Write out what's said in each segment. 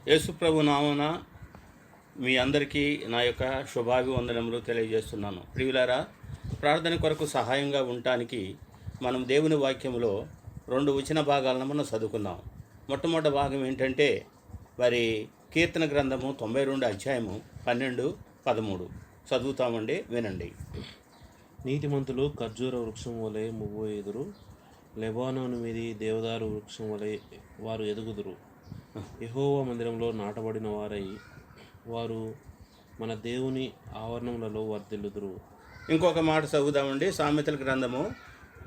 యేసుప్రభు నామమున మీ అందరికీ నా యొక్క శుభాభివందనములు తెలియజేస్తున్నాను. ప్రియులారా, ప్రార్థన కొరకు సహాయంగా ఉండటానికి మనం దేవుని వాక్యములో 2 వచన భాగాలను మనం చదువుకుందాం. మొట్టమొదటి భాగం ఏంటంటే మరి కీర్తన గ్రంథము 92 అధ్యాయము 12, 13 చదువుతామండి, వినండి. నీతిమంతులు ఖర్జూర వృక్షం వలె మువ్వు ఎదురు, లెబానోను మీది దేవదారు వృక్షం వలె వారు ఎదుగుదురు. యెహోవా మందిరంలో నాటబడిన వారై వారు మన దేవుని ఆవరణములలో వర్ధిల్లుదురు. ఇంకొక మాట చదువుదామండి. సామెతల గ్రంథము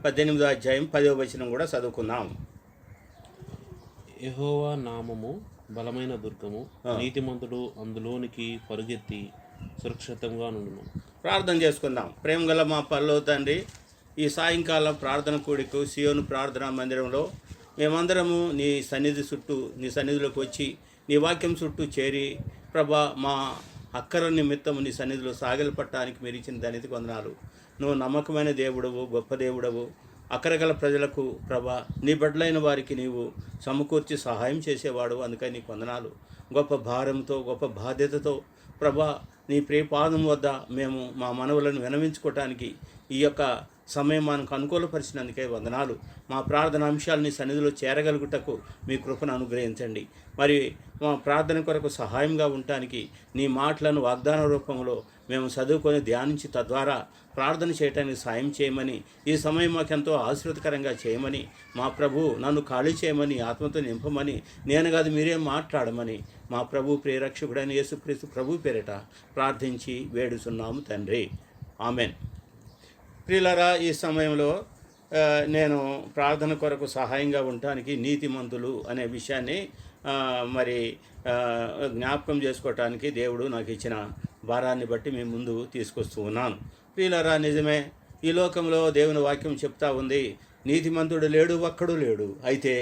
18వ అధ్యాయం 10వ వచనం కూడా చదువుకుందాం. యెహోవా నామము బలమైన దుర్గము, నీతిమంతుడు అందులోనికి పరుగెత్తి సురక్షితంగా నుండును. ప్రార్థన చేసుకుందాం. ప్రేమ గల మా పరలోక తండ్రి, ఈ సాయంకాలం ప్రార్థన కూడికు సియోను ప్రార్థనా మందిరంలో మేమందరము నీ సన్నిధి చుట్టూ, నీ సన్నిధిలోకి వచ్చి నీ వాక్యం చుట్టూ చేరి ప్రభా, మా అక్కర నిమిత్తము నీ సన్నిధిలో సాగిలపట్టడానికి మీరు ఇచ్చిన దానికి వందనాలు. నువ్వు నమ్మకమైన దేవుడవు, గొప్ప దేవుడవు. అక్కరగల ప్రజలకు ప్రభా, నీ బిడ్డలైన వారికి నీవు సమకూర్చి సహాయం చేసేవాడు. అందుకని నీకు వందనాలు. గొప్ప భారంతో, గొప్ప బాధ్యతతో ప్రభా, నీ ప్రియపాదం వద్ద మేము మా మనవులను వినవించుకోవటానికి ఈ యొక్క సమయం మనకు అనుకూలపరిచినందుకే వందనాలు. మా ప్రార్థన అంశాలని సన్నిధిలో చేరగలుగుటకు మీ కృపను అనుగ్రహించండి. మరి మా ప్రార్థన కొరకు సహాయంగా ఉండటానికి నీ మాటలను వాగ్దాన రూపంలో మేము చదువుకొని ధ్యానించి తద్వారా ప్రార్థన చేయడానికి సాయం చేయమని, ఈ సమయం మాకెంతో ఆశీర్వదకరంగా చేయమని, మా ప్రభు నన్ను ఖాళీ చేయమని, ఆత్మతో నింపమని, నేను కాదు మీరే మాట్లాడమని మా ప్రభు ప్రియరక్షకుడైన యేసుక్రీస్తు ప్రభు పేరిట ప్రార్థించి వేడుచున్నాము తండ్రి. ఆమెన్. ప్రియులారా, ఈ సమయంలో నేను ప్రార్థన కొరకు సహాయంగా ఉండటానికి నీతిమంతులు అనే విషయాన్ని మరి జ్ఞాపకం చేసుకోవటానికి దేవుడు నాకు ఇచ్చిన భారాన్ని బట్టి మీ ముందు తీసుకొస్తూ ఉన్నాను. ప్రియులారా, నిజమే, ఈ లోకంలో దేవుని వాక్యం చెప్తా ఉంది, నీతిమంతుడు లేడు, ఒక్కడు లేడు. అయితే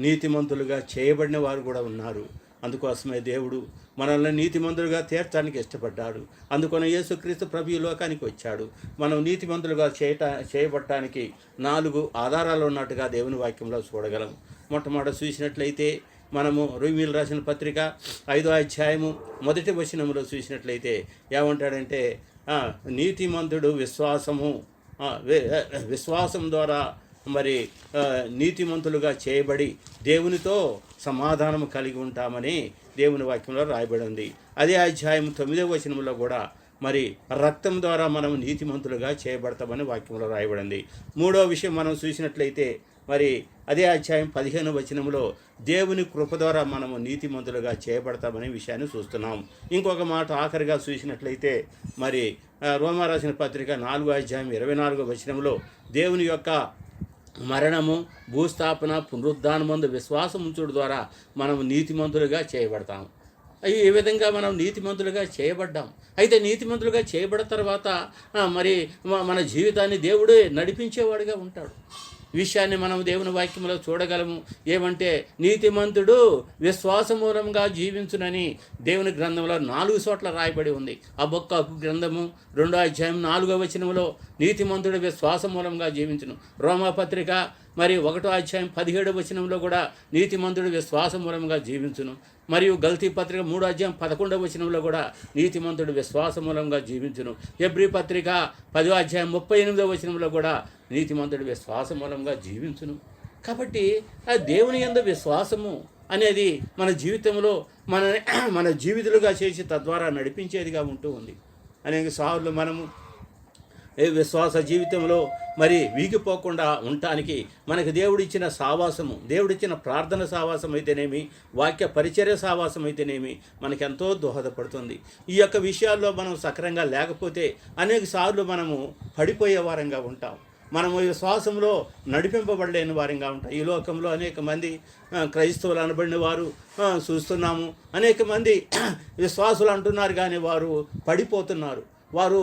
నీతిమంతులుగా చేయబడిన వారు కూడా ఉన్నారు. అందుకోసమే దేవుడు మనల్ని నీతిమంతులుగా తీర్చడానికి ఇష్టపడ్డాడు. అందుకని యేసుక్రీస్తు ప్రభు ఈ లోకానికి వచ్చాడు. మనం నీతిమంతులుగా చేయబడటానికి 4 ఆధారాలు ఉన్నట్టుగా దేవుని వాక్యంలో చూడగలం. మొట్టమొదటి చూసినట్లయితే మనము రోమీయులకు రాసిన పత్రిక 5వ అధ్యాయము 1వ వచనంలో చూసినట్లయితే ఏమంటాడంటే, నీతిమంతుడు విశ్వాసం ద్వారా మరి నీతిమంతులుగా చేయబడి దేవునితో సమాధానం కలిగి ఉంటామని దేవుని వాక్యంలో రాయబడి ఉంది. అదే అధ్యాయం 9వ వచనంలో కూడా మరి రక్తం ద్వారా మనం నీతిమంతులుగా చేయబడతామని వాక్యంలో రాయబడింది. 3వ విషయం మనం చూసినట్లయితే మరి అదే అధ్యాయం 15వ వచనంలో దేవుని కృప ద్వారా మనము నీతిమంతులుగా చేయబడతామనే విషయాన్ని చూస్తున్నాం. ఇంకొక మాట ఆఖరిగా చూసినట్లయితే మరి రోమా రాసిన పత్రిక 4వ అధ్యాయం 24వ వచనంలో దేవుని యొక్క మరణము, భూస్థాపన, పునరుద్ధానమందు విశ్వాసం ఉంచుడు ద్వారా మనం నీతిమంతులుగా చేయబడతాం. ఈ విధంగా మనం నీతిమంతులుగా చేయబడ్డాం. అయితే నీతిమంతులుగా చేయబడిన తర్వాత మరి మన జీవితాన్ని దేవుడే నడిపించేవాడుగా ఉంటాడు. ఈ విషయాన్ని మనం దేవుని వాక్యంలో చూడగలము. ఏమంటే, నీతిమంతుడు విశ్వాసమూలంగా జీవించునని దేవుని గ్రంథంలో 4 చోట్ల రాయబడి ఉంది. హబక్కూకు గ్రంథము 2వ అధ్యాయం 4వ వచనంలో నీతిమంతుడు విశ్వాసమూలంగా జీవించును. రోమాపత్రిక మరి 1వ అధ్యాయం 17వ వచనంలో కూడా నీతిమంతుడు విశ్వాసమూలంగా జీవించును. మరియు గల్తీ పత్రిక 3వ అధ్యాయం 11వ వచనంలో కూడా నీతిమంతుడు విశ్వాసమూలంగా జీవించును. హెబ్రీ పత్రిక 10వ అధ్యాయం 38వ వచనంలో కూడా నీతిమంతుడు విశ్వాసమూలంగా జీవించును. కాబట్టి ఆ దేవుని యందు విశ్వాసము అనేది మన జీవితంలో మన జీవితులుగా చేసి తద్వారా నడిపించేదిగా ఉంటూ ఉంది. అనేక సార్లు మనము విశ్వాస జీవితంలో మరి వీగిపోకుండా ఉండటానికి మనకు దేవుడిచ్చిన సావాసము, దేవుడిచ్చిన ప్రార్థన సావాసం అయితేనేమి, వాక్య పరిచర్య సావాసం అయితేనేమి మనకెంతో దోహదపడుతుంది. ఈ యొక్క విషయాల్లో మనం సక్రంగా లేకపోతే అనేక సార్లు మనము పడిపోయే వారంగా ఉంటాం. మనము విశ్వాసంలో నడిపింపబడలేని వారంగా ఉంటాం. ఈ లోకంలో అనేక మంది క్రైస్తవులు అనబడిన వారు చూస్తున్నాము. అనేక మంది విశ్వాసులు అంటున్నారు, కానీ వారు పడిపోతున్నారు. వారు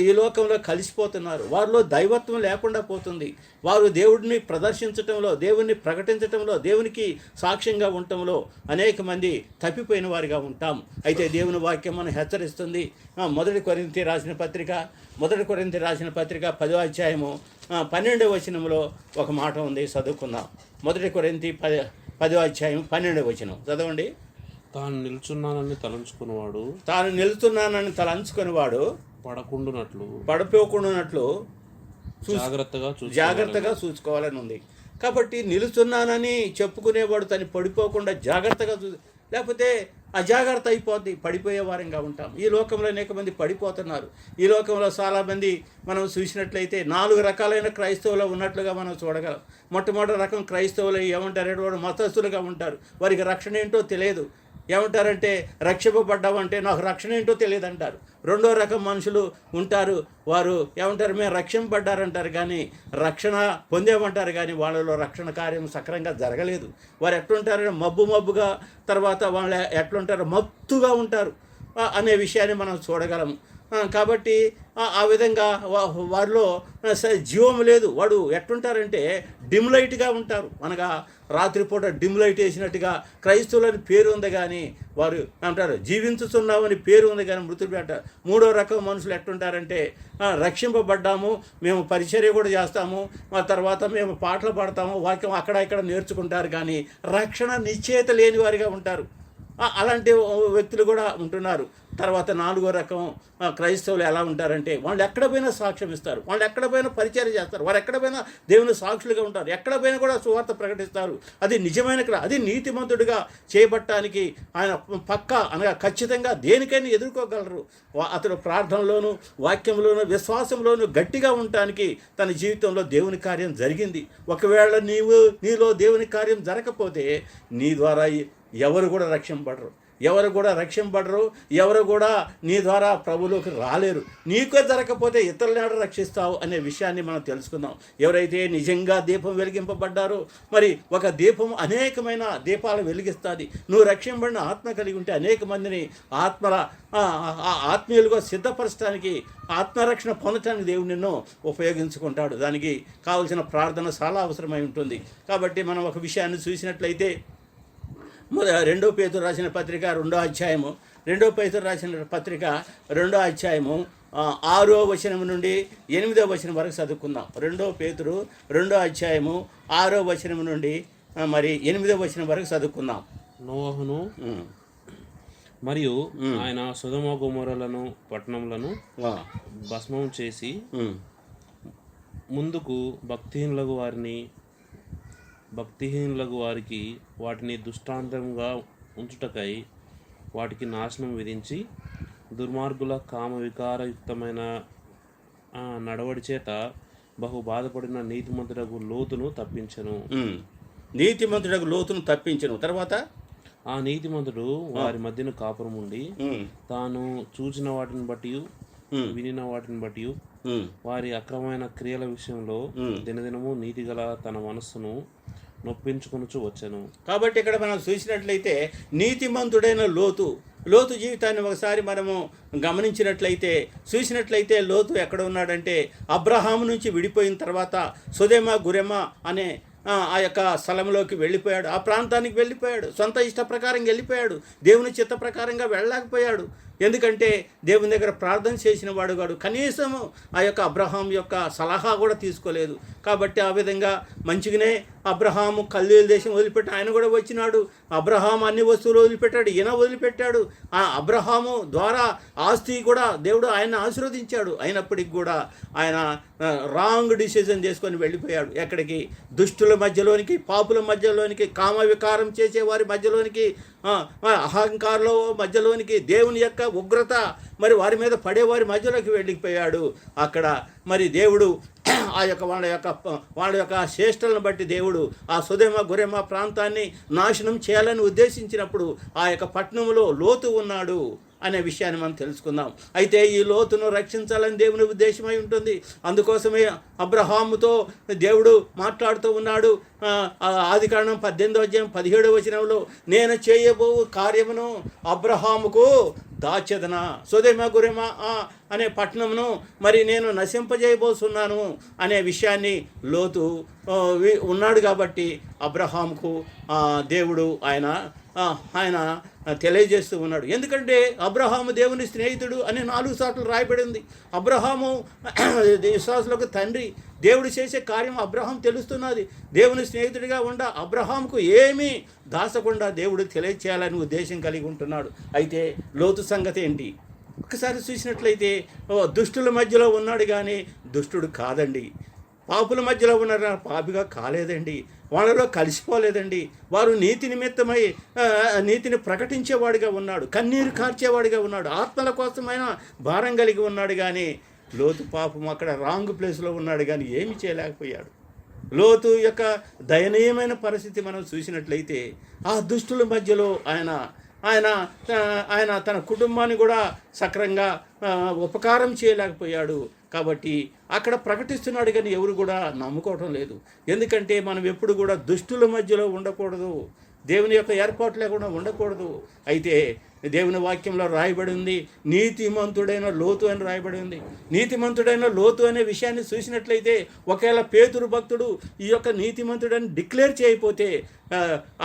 ఈ లోకంలో కలిసిపోతున్నారు. వారిలో దైవత్వం లేకుండా పోతుంది. వారు దేవుడిని ప్రదర్శించటంలో, దేవుడిని ప్రకటించటంలో, దేవునికి సాక్ష్యంగా ఉండటంలో అనేక మంది తప్పిపోయిన వారిగా ఉంటాం. అయితే దేవుని వాక్యం మనం హెచ్చరిస్తుంది. మొదటి కొరింథీ రాసిన పత్రిక 10వ అధ్యాయము 12వ వచనంలో ఒక మాట ఉంది, చదువుకుందాం. మొదటి కొరింథీ 10వ అధ్యాయం 12వ వచనం చదవండి. తాను నిల్చున్నానని తలంచుకున్నవాడు తాను నిలుచున్నానని తలంచుకునేవాడు పడకుండునట్లు పడిపోకుండానట్లు జాగ్రత్తగా చూసుకోవాలని ఉంది. కాబట్టి నిలుచున్నానని చెప్పుకునేవాడు తను పడిపోకుండా జాగ్రత్తగా లేకపోతే అజాగ్రత్త అయిపోద్ది, పడిపోయేవారంగా ఉంటాం. ఈ లోకంలో అనేక మంది పడిపోతున్నారు. ఈ లోకంలో చాలామంది మనం చూసినట్లయితే 4 రకాలైన క్రైస్తవులు ఉన్నట్లుగా మనం చూడగలం. మొట్టమొదటి రకం క్రైస్తవులు ఏమంటారు, వాడు మతస్థులుగా ఉంటారు. వారికి రక్షణ ఏంటో తెలియదు. ఏమంటారంటే రక్షింపబడ్డామంటే నాకు రక్షణ ఏంటో తెలియదు అంటారు. రెండో రకం మనుషులు ఉంటారు, వారు ఏమంటారు, మేము రక్షింపబడ్డారంటారు కానీ రక్షణ పొందేమంటారు కానీ వాళ్ళలో రక్షణ కార్యం సక్రంగా జరగలేదు. వారు ఎట్లుంటారంటే మబ్బుగా, తర్వాత వాళ్ళు ఎట్లుంటారు, మత్తుగా ఉంటారు అనే విషయాన్ని మనం చూడగలము. కాబట్టి ఆ విధంగా వారిలో జీవం లేదు. వాడు ఎట్లుంటారంటే డిమ్ లైట్గా ఉంటారు. అనగా రాత్రిపూట డిమ్ లైట్ వేసినట్టుగా క్రైస్తవులని పేరు ఉంది కానీ వారు అంటారు జీవించుతున్నామని పేరు ఉంది కానీ మృతులు అంటారు. మూడో రకం మనుషులు ఎట్లుంటారంటే రక్షింపబడ్డాము, మేము పరిచర్య కూడా చేస్తాము, ఆ తర్వాత మేము పాటలు పాడతాము, వాక్యం అక్కడ ఇక్కడ నేర్చుకుంటారు కానీ రక్షణ నిశ్చయిత లేని వారిగా ఉంటారు. అలాంటి వ్యక్తులు కూడా ఉంటున్నారు. తర్వాత 4వ రకం క్రైస్తవులు ఎలా ఉంటారంటే వాళ్ళు ఎక్కడ పోయినా సాక్ష్యం ఇస్తారు, వాళ్ళు ఎక్కడ పోయినా పరిచయం చేస్తారు, వారు ఎక్కడ పోయినా దేవుని సాక్షులుగా ఉంటారు, ఎక్కడ పోయినా కూడా సువార్త ప్రకటిస్తారు. అది నిజమైన అది నీతిమంతుడిగా చేయబట్టడానికి ఆయన అనగా ఖచ్చితంగా దేనికైనా ఎదుర్కోగలరు. అతడు ప్రార్థనలోను వాక్యంలోను విశ్వాసంలోను గట్టిగా ఉండటానికి తన జీవితంలో దేవుని కార్యం జరిగింది. ఒకవేళ నీలో దేవుని కార్యం జరగకపోతే నీ ద్వారా ఎవరు కూడా రక్షింపబడరు, ఎవరు కూడా నీ ద్వారా ప్రభులోకి రాలేరు. నీకే జరగకపోతే ఇతరులను రక్షిస్తావు అనే విషయాన్ని మనం తెలుసుకుందాం. ఎవరైతే నిజంగా దీపం వెలిగింపబడ్డారో, మరి ఒక దీపం అనేకమైన దీపాలు వెలిగిస్తుంది. నువ్వు రక్షింపబడిన ఆత్మ కలిగి ఉంటే అనేక మందిని ఆత్మీయులుగా సిద్ధపరచడానికి, ఆత్మరక్షణ పొందటానికి దేవుడు నిన్ను ఉపయోగించుకుంటాడు. దానికి కావలసిన ప్రార్థన చాలా అవసరమై ఉంటుంది. కాబట్టి మనం ఒక విషయాన్ని చూసినట్లయితే 2 పేతురు రాసిన పత్రిక 2వ అధ్యాయము 2 పేతురు రాసిన పత్రిక 2వ అధ్యాయము 6వ వచనం నుండి 8వ వచనం వరకు చదువుకుందాం. 2 పేతురు 2వ అధ్యాయము 6వ వచనం నుండి మరి 8వ వచనం వరకు చదువుకుందాం. నోవహును మరియు ఆయన సొదొమ గొమొర్రాలను పట్టణములను భస్మం చేసి ముందుకు భక్తిహీనులకు వారికి వాటిని దృష్టాంతంగా ఉంచుటకై వాటికి నాశనం విధించి దుర్మార్గుల కామ వికారయుక్తమైన నడవడి చేత బహు బాధపడిన నీతిమంతుడకు లోతును తప్పించెను. తర్వాత ఆ నీతిమంతుడు వారి మధ్యన కాపురం ఉండి తాను చూచిన వాటిని బట్టి వినిన వాటిని బట్టి వారి అక్రమమైన క్రియల విషయంలో దినదినము నీతిగల తన మనస్సును నొప్పించుకొనుచు వచ్చాను. కాబట్టి ఇక్కడ మనం చూసినట్లయితే నీతిమంతుడైన లోతు జీవితాన్ని ఒకసారి మనము చూసినట్లయితే లోతు ఎక్కడ ఉన్నాడంటే అబ్రహాము నుంచి విడిపోయిన తర్వాత సొదొమ గొమొర్రా అనే ఆ యొక్క స్థలంలోకి వెళ్ళిపోయాడు. ఆ ప్రాంతానికి వెళ్ళిపోయాడు, సొంత ఇష్ట ప్రకారం వెళ్ళిపోయాడు, దేవుని చిత్త ప్రకారంగా వెళ్ళలేకపోయాడు. ఎందుకంటే దేవుని దగ్గర ప్రార్థన చేసిన వాడు కనీసం ఆ యొక్క అబ్రహాం యొక్క సలహా కూడా తీసుకోలేదు. కాబట్టి ఆ విధంగా మంచిగానే అబ్రహాము కల్దీయుల దేశం వదిలిపెట్టి ఆయన కూడా వచ్చినాడు. అబ్రహాం అన్ని వస్తువులు వదిలిపెట్టాడు, ఈయన వదిలిపెట్టాడు. ఆ అబ్రహాము ద్వారా ఆస్తి కూడా దేవుడు ఆయన ఆశీర్వదించాడు. అయినప్పటికీ కూడా ఆయన రాంగ్ డిసిజన్ చేసుకొని వెళ్ళిపోయాడు. ఎక్కడికి? దుష్టుల మధ్యలోనికి, పాపుల మధ్యలోనికి, కామ వికారం చేసే వారి మధ్యలోనికి, అహంకారంలో మధ్యలోనికి, దేవుని యొక్క ఉగ్రత మరి వారి మీద పడేవారి మధ్యలోకి వెళ్ళిపోయాడు. అక్కడ మరి దేవుడు ఆ యొక్క వాళ్ళ యొక్క చేష్టలను బట్టి దేవుడు ఆ సొదొమ గొమొర్రా ప్రాంతాన్ని నాశనం చేయాలని ఉద్దేశించినప్పుడు ఆ యొక్క పట్టణంలో లోతు ఉన్నాడు అనే విషయాన్ని మనం తెలుసుకుందాం. అయితే ఈ లోతును రక్షించాలని దేవుని ఉద్దేశమై ఉంటుంది. అందుకోసమే అబ్రహాముతో దేవుడు మాట్లాడుతూ ఉన్నాడు. ఆదికాండం 18వ అధ్యాయం 17వ వచనంలో నేను చేయబో కార్యమును అబ్రహాముకు దాచెదనా, సొదొమ గొమొర్రా అనే పట్టణమును మరి నేను నశింపజేయబోతున్నాను అనే విషయాన్ని లోతు ఉన్నాడు. కాబట్టి అబ్రహాముకు దేవుడు ఆయన ఆయన తెలియజేస్తూ ఉన్నాడు. ఎందుకంటే అబ్రహాము దేవుని స్నేహితుడు అని 4 సార్లు రాయబడింది. అబ్రహాము విశ్వాసులకు తండ్రి. దేవుడు చేసే కార్యం అబ్రహాం తెలుస్తున్నది. దేవుని స్నేహితుడిగా అబ్రహాంకు ఏమీ దాచకుండా దేవుడు తెలియచేయాలని ఉద్దేశం కలిగి ఉంటున్నాడు. అయితే లోతు సంగతి ఏంటి? ఒకసారి చూసినట్లయితే దుష్టుల మధ్యలో ఉన్నాడు కానీ దుష్టుడు కాదండి. పాపుల మధ్యలో ఉన్న పాపిగా కాలేదండి. వాళ్ళలో కలిసిపోలేదండి. వారు నీతి నిమిత్తమై నీతిని ప్రకటించేవాడిగా ఉన్నాడు. కన్నీరు కార్చేవాడిగా ఉన్నాడు. ఆత్మల కోసమైన భారం కలిగి ఉన్నాడు. కానీ లోతు పాపం అక్కడ రాంగ్ ప్లేస్లో ఉన్నాడు కానీ ఏమి చేయలేకపోయాడు. లోతు యొక్క దయనీయమైన పరిస్థితి మనం చూసినట్లయితే ఆ దుష్టుల మధ్యలో ఆయన తన కుటుంబాన్ని కూడా సక్రంగా ఉపకారం చేయలేకపోయాడు. కాబట్టి అక్కడ ప్రకటిస్తున్నాడు కానీ ఎవరు కూడా నమ్ముకోవటం లేదు. ఎందుకంటే మనం ఎప్పుడు కూడా దుష్టుల మధ్యలో ఉండకూడదు. దేవుని యొక్క ఏర్పాటు లేకుండా ఉండకూడదు. అయితే దేవుని వాక్యంలో రాయబడి ఉంది నీతిమంతుడైన లోతు అని రాయబడి ఉంది. నీతిమంతుడైన లోతు అనే విషయాన్ని చూసినట్లయితే ఒకవేళ పేతురు భక్తుడు ఈ యొక్క నీతిమంతుడని డిక్లేర్ చేయకపోతే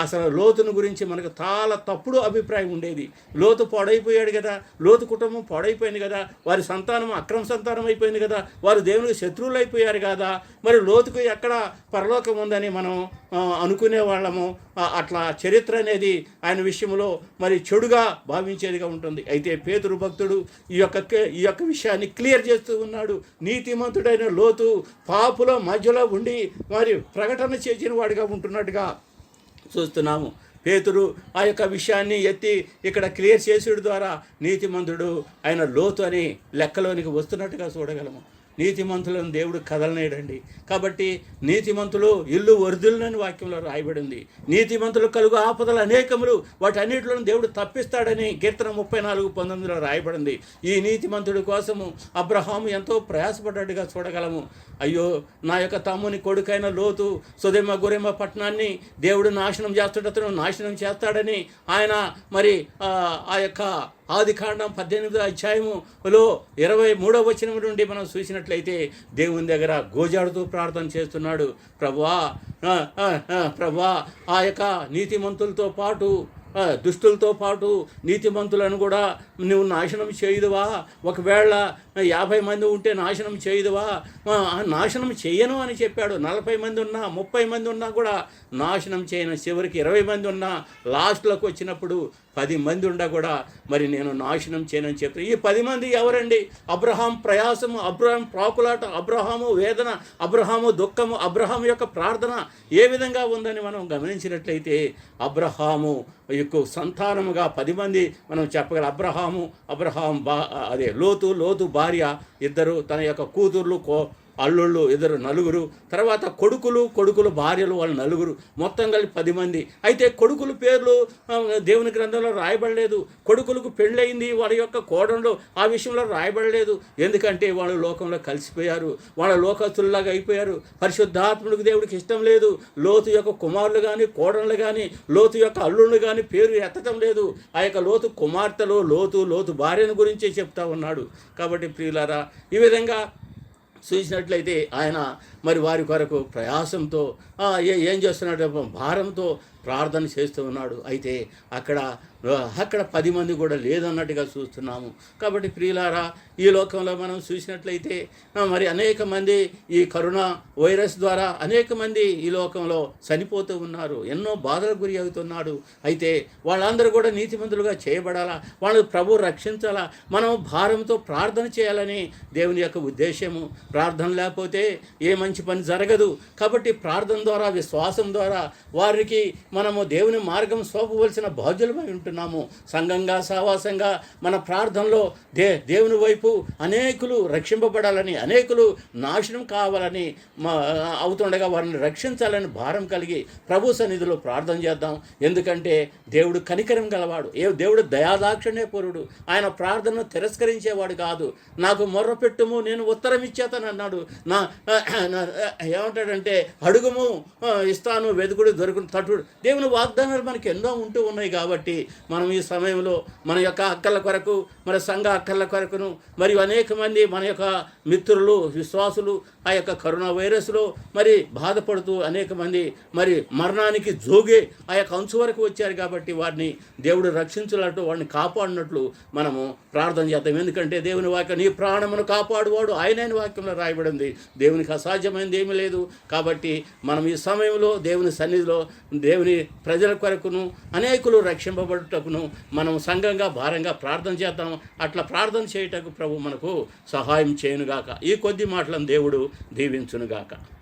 అసలు లోతును గురించి మనకు చాలా తప్పుడు అభిప్రాయం ఉండేది. లోతు పాడైపోయాడు కదా, లోతు కుటుంబం పాడైపోయింది కదా, వారి సంతానం అక్రమ సంతానం అయిపోయింది కదా, వారు దేవునికి శత్రువులు అయిపోయారు కదా, మరి లోతుకు ఎక్కడ పరలోకం ఉందని మనం అనుకునే వాళ్ళము. అట్లా చరిత్ర అనేది ఆయన విషయంలో మరి చెడుగా భావించేదిగా ఉంటుంది. అయితే పేతురు భక్తుడు ఈ యొక్క విషయాన్ని క్లియర్ చేస్తూ ఉన్నాడు. నీతిమంతుడైన లోతు పాపుల మధ్యలో ఉండి మరి ప్రకటన చేసిన వాడిగా ఉంటున్నట్టుగా చూస్తున్నాము. పేతురు ఆ యొక్క విషయాన్ని ఎత్తి ఇక్కడ క్లియర్ చేసేడు ద్వారా నీతిమంతుడు ఆయన లోతు అని లెక్కలోనికి వస్తున్నట్టుగా చూడగలము. నీతిమంతులను దేవుడు కదలనేయడండి. కాబట్టి నీతిమంతులు ఇల్లు వరుదులని వాక్యంలో రాయబడింది. నీతిమంతులు కలుగు ఆపదలు అనేకములు, వాటన్నిటిలోనూ దేవుడు తప్పిస్తాడని కీర్తన 34:19 రాయబడింది. ఈ నీతిమంతుడి కోసము అబ్రహాము ఎంతో ప్రయాసపడ్డట్టుగా చూడగలము. అయ్యో, నా యొక్క తమ్ముని కొడుకైన లోతు సొదొమ గొమొర్రా పట్టణాన్ని దేవుడు నాశనం చేస్తాడతను నాశనం చేస్తాడని ఆయన ఆ యొక్క ఆదికాండం 18వ అధ్యాయములో 23వ వచనం నుండి మనం చూసినట్లయితే దేవుని దగ్గర గోజాడుతూ ప్రార్థన చేస్తున్నాడు. ప్రభువా ఆ యొక్క నీతిమంతులతో పాటు దుష్టులతో పాటు నీతిమంతులను కూడా నువ్వు నాశనం చేయదువా? ఒకవేళ 50 మంది ఉంటే నాశనం చేయదువా? నాశనం చేయను అని చెప్పాడు. 40 మంది ఉన్నా 30 మంది ఉన్నా కూడా నాశనం చేయను. చివరికి 20 మంది ఉన్నా లాస్ట్లోకి వచ్చినప్పుడు 10 మంది ఉండా కూడా మరి నేను నాశనం చేయనని చెప్పి ఈ 10 మంది ఎవరండి? అబ్రహాం ప్రయాసము, అబ్రహాం ప్రాకులాట, అబ్రహాము వేదన, అబ్రహాము దుఃఖము, అబ్రహాం యొక్క ప్రార్థన ఏ విధంగా ఉందని మనం గమనించినట్లయితే అబ్రహాము యొక్క సంతానముగా 10 మంది మనం చెప్పగలం. అబ్రహాం లోతు భార్య ఇద్దరు, తన యొక్క కూతుర్లు అల్లుళ్ళు ఇద్దరు, నలుగురు, తర్వాత కొడుకులు భార్యలు వాళ్ళు నలుగురు, మొత్తం కలిపి 10 మంది. అయితే కొడుకుల పేర్లు దేవుని గ్రంథంలో రాయబడలేదు. కొడుకులకు పెళ్ళయింది, వారి యొక్క కోడళ్ళు ఆ విషయంలో రాయబడలేదు. ఎందుకంటే వాళ్ళు లోకంలో కలిసిపోయారు, వాళ్ళ లోకస్తుల్లాగా అయిపోయారు. పరిశుద్ధాత్ముడికి దేవుడికి ఇష్టం లేదు లోతు యొక్క కుమారులు కానీ కోడళ్ళు కానీ లోతు యొక్క అల్లుళ్ళు కానీ పేరు ఎత్తడం లేదు. ఆ యొక్క లోతు కుమార్తెలు లోతు భార్యను గురించే చెప్తా ఉన్నాడు. కాబట్టి ప్రియులారా, ఈ విధంగా చూసినట్లయితే ఆయన మరి వారి కొరకు ప్రయాసంతో ఏం చేస్తున్నాడు? భారంతో ప్రార్థన చేస్తూ ఉన్నాడు. అయితే అక్కడ 10 మంది కూడా లేదన్నట్టుగా చూస్తున్నాము. కాబట్టి ప్రియులారా, ఈ లోకంలో మనం చూసినట్లయితే మరి అనేక మంది ఈ కరోనా వైరస్ ద్వారా అనేక మంది ఈ లోకంలో చనిపోతూ ఉన్నారు, ఎన్నో బాధలకు గురి అవుతున్నాడు. అయితే వాళ్ళందరూ కూడా నీతిమంతులుగా చేయబడాలా, వాళ్ళు ప్రభు రక్షించాలా, మనం భారంతో ప్రార్థన చేయాలని దేవుని యొక్క ఉద్దేశము. ప్రార్థన లేకపోతే ఏ మంచి పని జరగదు. కాబట్టి ప్రార్థన ద్వారా, విశ్వాసం ద్వారా వారికి మనము దేవుని మార్గం సోపవలసిన బాధ్యులమై ఉంటున్నాము. సంఘంగా, సహవాసంగా మన ప్రార్థనలో దేవుని వైపు అనేకులు రక్షింపబడాలని, అనేకులు నాశనం కావాలని అవుతుండగా వారిని రక్షించాలని భారం కలిగి ప్రభు సన్నిధిలో ప్రార్థన చేద్దాం. ఎందుకంటే దేవుడు కనికరం గలవాడు, దేవుడు దయాదాక్షిణ్య పూరుడు. ఆయన ప్రార్థనను తిరస్కరించేవాడు కాదు. నాకు మొర్ర పెట్టుము, నేను ఉత్తరం ఇచ్చేతాను అన్నాడు. ఏమంటాడంటే, అడుగుము ఇస్తాను, వెదుకుడు దొరుకును, దేవుని వాగ్దానాలు మనకి ఎన్నో ఉంటూ ఉన్నాయి. కాబట్టి మనం ఈ సమయంలో మన యొక్క హక్కుల కొరకు, మన సంఘ హక్కుల కొరకును, మరియు అనేక మంది మన యొక్క మిత్రులు, విశ్వాసులు ఆ యొక్క కరోనా వైరస్లో మరి బాధపడుతూ అనేక మంది మరి మరణానికి జోగే ఆ యొక్క అంచు వరకు వచ్చారు. కాబట్టి వారిని దేవుడు రక్షించాలంటూ వాడిని కాపాడినట్లు మనము ప్రార్థన చేద్దాం. ఎందుకంటే దేవుని వాక్యం నీ ప్రాణమును కాపాడువాడు ఆయనైన వాక్యంలో రాయబడింది. దేవునికి అసాధ్యమైనది ఏమీ లేదు. కాబట్టి మనం ఈ సమయంలో దేవుని సన్నిధిలో దేవుని ప్రజల కొరకును అనేకులు రక్షింపబడుటకును మనం సంఘంగా భారంగా ప్రార్థన చేద్దాం. అట్లా ప్రార్థన చేయుటకు ప్రభు మనకు సహాయం చేయనుగాక. ఈ కొద్ది మాటలను దేవుడు దీవించునుగాక.